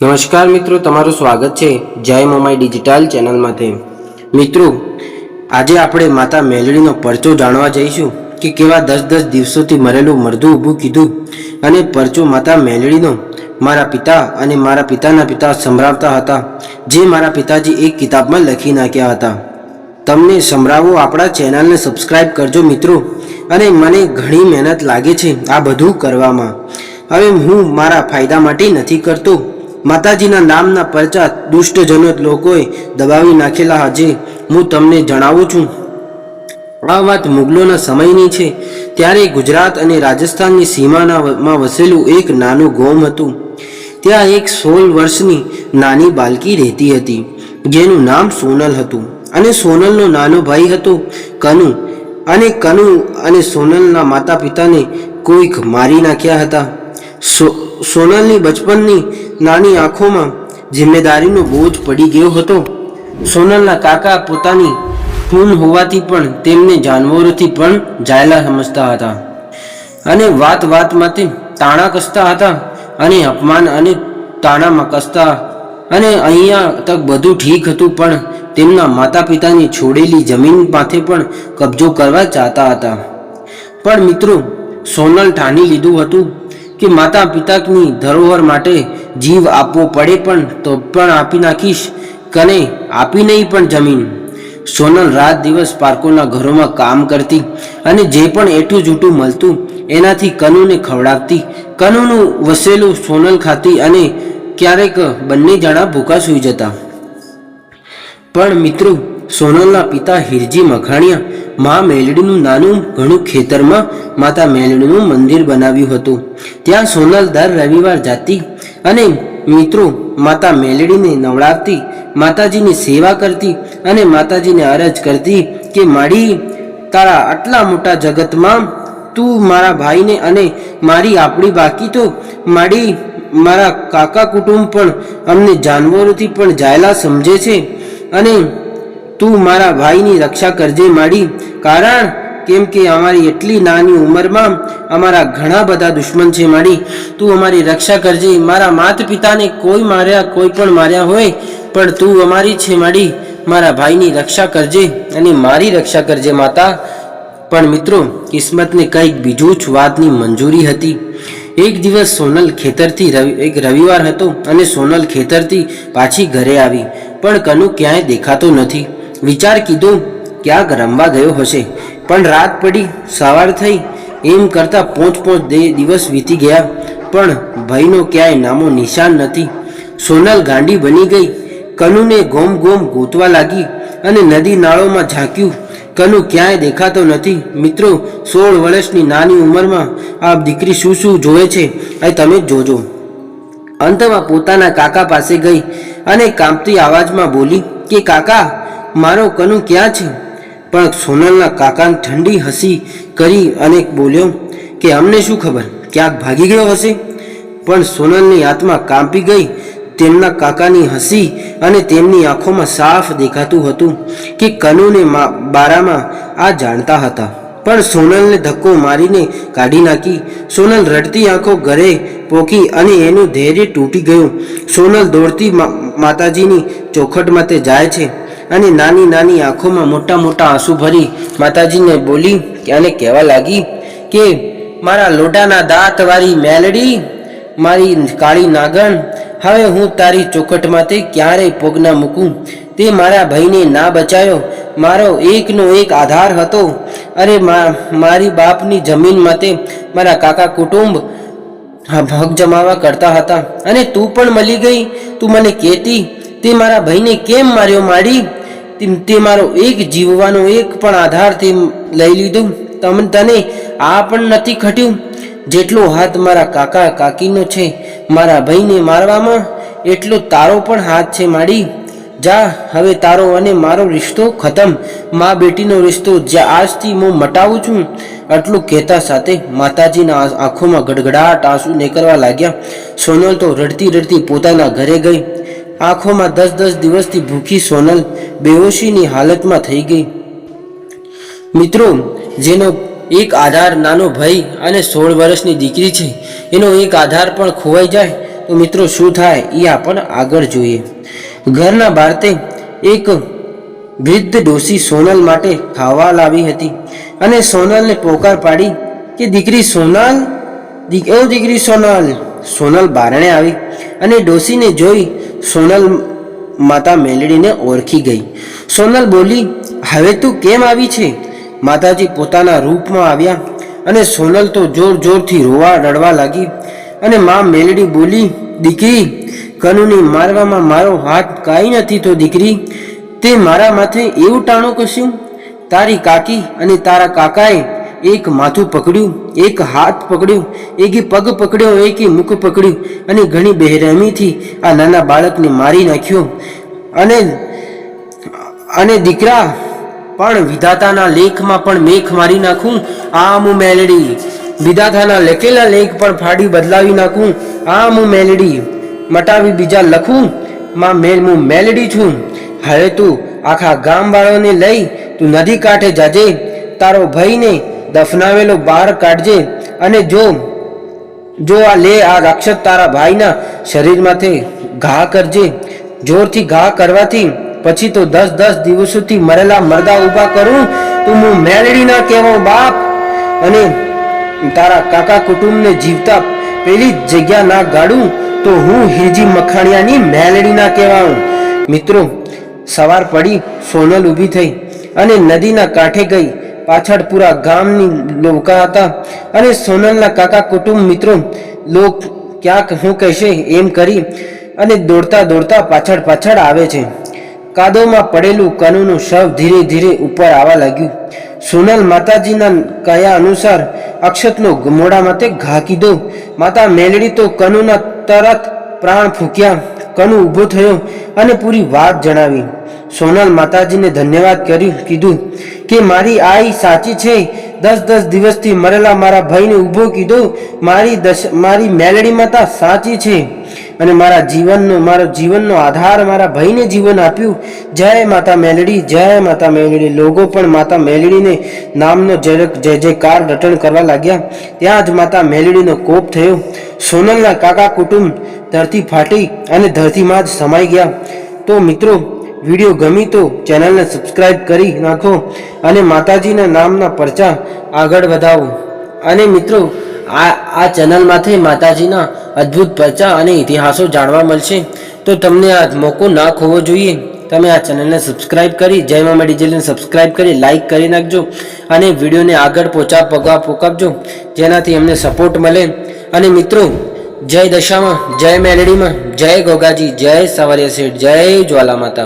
નમસ્કાર મિત્રો, તમારું સ્વાગત છે જય મોમાઈ ડિજિટલ ચેનલમાંથી। મિત્રો, આજે આપણે માતા મેલડીનો પરચો જાણવા જઈશું કે કેવા 10 દિવસોથી મરેલું મરદું ઊભું કીધું અને પરચો માતા મેલડીનો મારા પિતા અને મારા પિતાના પિતા સંભળાવતા હતા, જે મારા પિતાજી એક કિતાબમાં લખી નાખ્યા હતા। તમને સંભળાવો। આપણા ચેનલને સબસ્ક્રાઇબ કરજો મિત્રો, અને મને ઘણી મહેનત લાગે છે આ બધું કરવામાં। હવે હું મારા ફાયદા માટે નથી કરતો। માતાજીના નામના પરચા દુષ્ટજનો લોકોએ દબાવી નાખેલા આજે હું તમને જણાવું છું। આ વાત મુગલોના સમયની છે। ત્યારે ગુજરાત અને રાજસ્થાનની સીમામાં વસેલું એક નાનું ગામ હતું। ત્યાં એક 16 વર્ષની નાની બાળકી રહેતી હતી, જેનું નામ સોનલ હતું, અને સોનલનો નાનો ભાઈ હતો કનુ। અને કનુ અને સોનલના માતા પિતાને કોઈક મારી નાખ્યા હતા। સોનલની બચપનની નાની આંખોમાં જિમ્મેદારીનો બોજ પડી ગયો હતો। સોનલના કાકા પોતાની ખૂન હોવાથી પણ તેમને જાનવરોથી પણ જાયલા સમજતા હતા, અને વાતમાં તાણા કસતા હતા, અને અપમાન અને તાણામાં કસતા। અને અહીંયા તક બધું ઠીક હતું, પણ તેમના માતા પિતાની છોડેલી જમીન માથે પણ કબજો કરવા ચાહતા હતા। પણ મિત્રો, સોનલ ઠાની લીધું હતું કે માતા પિતાની ધરોહર માટે જીવ આપવો પડે પણ તો પણ આપી નાખીશ, કને આપી નહીં પણ જમીન। સોનલ રાત દિવસ પારકોના ઘરોમાં કામ કરતી અને જે પણ એઠું જૂઠું મળતું એનાથી કનુને ખવડાવતી। કનુનું વસેલું સોનલ ખાતી અને ક્યારેક બંને જણા ભૂખા સૂઈ જતા। પણ મિત્રો, સોનલના પિતા હિરજી મખાણિયા મા મેલડીનું નાનું ઘણું ખેતરમાં માતા મેલડીનું મંદિર બનાવ્યું હતું। ત્યાં સોનલ દર રવિવાર જાતી અને મિત્રો માતા મેલડીને નવડાવતી, માતાજીની સેવા કરતી અને માતાજીને અરજ કરતી કે માડી, તારા આટલા મોટા જગતમાં તું મારા ભાઈને અને મારી આપણી બાકી તો માડી, મારા કાકા કુટુંબ પણ અમને જાનવરોથી પણ જાયલા સમજે છે, અને તું મારા ભાઈની રક્ષા કરજે માડી, કારણ કેમ કે અમારી એટલી નાની ઉંમરમાં અમારા ઘણા બધા દુશ્મન છે માડી, તું અમારી રક્ષા કરજે। મારા માતા પિતાને કોઈ પણ માર્યા હોય, પણ તું અમારી છે માડી, મારા ભાઈની રક્ષા કરજે અને મારી રક્ષા કરજે માતા। પણ મિત્રો, કિસ્મતને કંઈક બીજું જ વાતની મંજૂરી હતી। એક દિવસ સોનલ ખેતરથી એક રવિવાર હતો અને સોનલ ખેતરથી પાછી ઘરે આવી, પણ કનુ ક્યાંય દેખાતો નથી। વિચાર કીધો ક્યાંક રમવા ગયો હશે, પણ રાત પડી, સવાર થઈ, એમ કરતા 5 દિવસ વીતી ગયા, પણ ભાઈનો ક્યાંય નામો નિશાન નથી। સોનલ ગાંડી બની ગઈ, કનુને ગોમ ગોતવા લાગી અને નદી નાળોમાં ઝાંક્યું, કનુ ક્યાંય દેખાતો નથી। મિત્રો, 16 વર્ષની નાની ઉંમરમાં આ દીકરી શું જોવે છે એ તમે જોજો। અંતમાં પોતાના કાકા પાસે ગઈ અને કાંપતી અવાજમાં બોલી કે કાકા, મારો કનુ ક્યાં છે? પણ સોનલના કાકાને ઠંડી હસી કરી અને બોલ્યો કે અમને શું ખબર, ક્યાંક ભાગી ગયો હશે। પણ સોનલની આત્મા કાંપી ગઈ તેમના કાકાની હસી, અને તેમની આંખોમાં સાફ દેખાતું હતું કે કનુને બારામાં આ જાણતા હતા, પણ સોનલને ધક્કો મારીને કાઢી નાખી। સોનલ રડતી આંખો ઘરે પોકી અને એનું ધૈર્ય તૂટી ગયું। સોનલ દોડતી માતાજીની ચોખટમાં તે જાય છે અને નાની આંખોમાં મોટા આંસુ ભરી માતાજીને બોલી અને કહેવા લાગી કે મારા લોઢાના દાંતવાળી મેલડી, મારી કાળી નાગણ, હવે હું તારી ચોખટમાંથી ક્યારેય પગ ના મૂકું। તે મારા ભાઈને ના બચાયો, મારો એકનો એક આધાર હતો। અરે મારી બાપની જમીન માટે મારા કાકા કુટુંબ હક જમાવા કરતા હતા, અને તું પણ મળી ગઈ। તું મને કહેતી તે મારા ભાઈને કેમ માર્યો માડી? તે મારો એક જીવવાનો એક પણ આધાર તે લઈ લીધું। તને આ પણ નથી ખટ્યું જેટલો હાથ મારા કાકા કાકીનો છે મારા ભાઈને મારવામાં, એટલો તારો પણ હાથ છે માડી। જા, હવે તારો અને મારો રિશ્તો ખતમ, મા બેટીનો રિશ્તો આજથી હું મટાવું છું। આટલું કહેતા સાથે માતાજીના આંખોમાં ગડગડાટ આંસુ નીકળવા લાગ્યા। સોનલ તો રડતી પોતાના ઘરે ગઈ। આંખોમાં 10 દિવસથી ભૂખી સોનલ બેહોશીની હાલતમાં થઈ ગઈ। મિત્રો, જેનો એક આધાર નાનો ભાઈ અને 16 વર્ષની દીકરી છે, એનો એક આધાર પણ ખોવાઈ જાય તો મિત્રો શું થાય એ આપણે આગળ જોઈએ. ઘરના બારતે એક વૃદ્ધ ડોસી સોનલ માટે ખાવા લાવી હતી અને સોનલને પોકાર પાડી કે દીકરી સોનલ, દીકરી સોનલ. સોનલ બારણે આવી અને ડોસીને જોઈ સોનલ માતા મેલડીને ઓળખી ગઈ. સોનલ બોલી, હવે તું કેમ આવી છે? માતાજી પોતાના રૂપમાં આવ્યા અને સોનલ તો જોર જોરથી રડવા લાગી અને મા મેલડી બોલી, દીકરી, કનુને મારવામાં મારો હાથ કાંઈ નથી તો દીકરી, તે મારા માથે એવું ટાણું કશું? તારી કાકી અને તારા કાકાએ એક માથું પકડ્યું, એક હાથ પકડ્યો, એક પગ પકડ્યો, એક મુખ પકડ્યું અને ઘણી બેરહેમીથી આ નાના બાળકને મારી નાખ્યો. અને દીકરા, પણ વિધાતાના લેખમાં પણ મેખ મારી નાખું, આ હું મેલડી. વિધાતાના લખેલા લેખ પણ ફાડી બદલાવી નાખું, આ હું મેલડી. મટાવી બીજા લખું, હું મેલડી છું. હવે તું આખા ગામવાળાને લઈ તું નદી કાંઠે જાજે, તારો ભાઈને દફનાવેલો બહાર કાઢજે અને જો આ લે આ રાક્ષસ તારા ભાઈના શરીરમાંથી ઘા કરજે. જોરથી ઘા કરવાથી પછી તો 10 દિવસોથી મરેલા મરદા ઊભા કરું, તું હું મેલડી ના કહેવાઉં બાપ, અને તારા કાકા કુટુંબને જીવતા પેલી જગ્યા ના ગાડું તો હું હિરજી મખાણિયાની મેલડી ના કહેવાઉં. મિત્રો, સવાર પડી સોનલ ઊભી થઈ અને નદીના કાંઠે ગઈ. પાછળ પૂરા ગામની લોકો હતા અને સોનલના કાકા કુટુંબ મિત્રો લોક ક્યાંક શું કહેશે એમ કરી અને દોડતા પાછળ આવે છે. કાદવમાં પડેલું કનુનું શવ ધીરે ધીરે ઉપર આવવા લાગ્યું. સોનલ માતાજીના કહ્યા અનુસાર અક્ષતનો મોઢામાંથી ઘા કીધો. માતા મેલડી તો કનુના તરત પ્રાણ ફૂંક્યા. કનુ ઊભો થયો અને પૂરી વાત જણાવી. સોનલ માતાજીને ધન્યવાદ કીધું કે મારી આઈ સાચી છે, 10 દિવસથી મરેલા મારા ભાઈને ઊભો કીધો. મારી મેલડી માતા સાચી છે અને મારો જીવનનો આધાર મારા ભાઈને જીવન આપ્યું. જય માતા મેલડી, જય માતા મેલડી. લોકો પણ માતા મેલડીને નામનો જય જયકાર રટણ કરવા લાગ્યા. ત્યાં જ માતા મેલડીનો કોપ થયો. સોનલના કાકા કુટુંબ ધરતી ફાટી અને ધરતીમાં જ સમાઈ ગયા. તો મિત્રો, વિડીયો ગમી તો ચેનલને સબસ્ક્રાઇબ કરી નાખો અને માતાજીના નામના પરચા આગળ વધાવો. અને મિત્રો, આ ચેનલમાંથી માતાજીના અદ્ભુત પરચા અને ઇતિહાસો જાણવા મળશે, તો તમને આ મોકો ના ખોવો જોઈએ. તમે આ ચેનલને સબસ્ક્રાઇબ કરી જય મામા ડિજિટલને સબસ્ક્રાઇબ કરી લાઇક કરી નાખજો અને વિડીયોને આગળ પહોંચાડજો, જેનાથી અમને સપોર્ટ મળે. અને મિત્રો, જય દશામાં, જય મેલડીમાં, જય ગોગાજી, જય સવારિયા શેઠ, જય જ્વાલા માતા.